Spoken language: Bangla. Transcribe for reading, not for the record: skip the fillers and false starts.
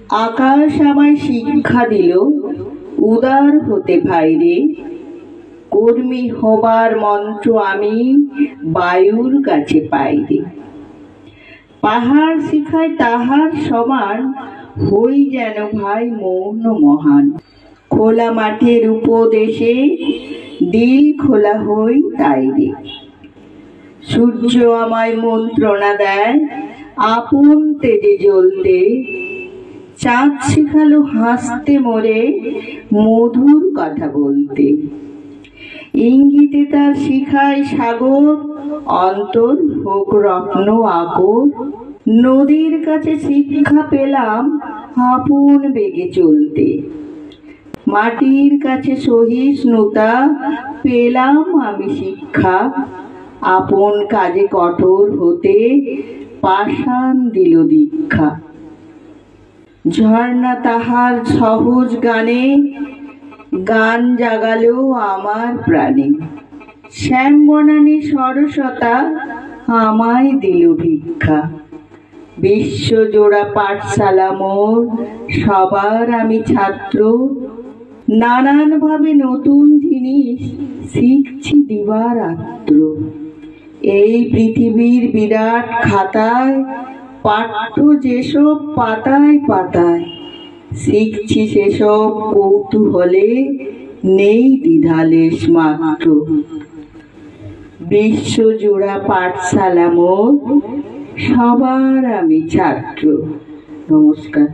আকাশ আমায় শিক্ষা দিল উদার হতে ভাইরে, কর্মী হবার মন্ত্র আমি বায়ুর কাছে পাইরে। পাহাড় শিখায় তাহার সমান, হই যেন ভাই মৌন মহান। খোলা মাঠের উপদেশে দিল খোলা হই তাইরে। সূর্য আমায় মন্ত্রণা দেয় আপন তেজে জ্বলতে, চাঁদ শিখালো হাসতে মোরে মধুর কথা বলতে। ইঙ্গিতে তার শিখায় সাগর, অন্তর হোক রত্ন আকর। নদীর কাছে শিক্ষা পেলাম আপন বেগে চলতে, মাটির কাছে সহিষ্ণুতা পেলাম আমি শিক্ষা। আপন কাজে কঠোর হতে পাষাণ দিল দীক্ষা। ঝর্ণা তাহার সহজ গানে গান জাগালো আমার প্রাণে। শ্যাম বনানী সরসতা আমায় দিল ভিক্ষা। বিশ্বজোড়া পাঠশালা মোর, সবার আমি ছাত্র। নানান ভাবে নতুন জিনিস শিখছি দিবারাত্র। এই পৃথিবীর বিরাট খাতায় পাঠ্য যেসব পাতায় পাতায়, শিখছি সেসব কৌতূহলে নেই দ্বিধালেশ মাত্র। বিশ্বজোড়া পাঠশালা মোর, সবার আমি ছাত্র। নমস্কার।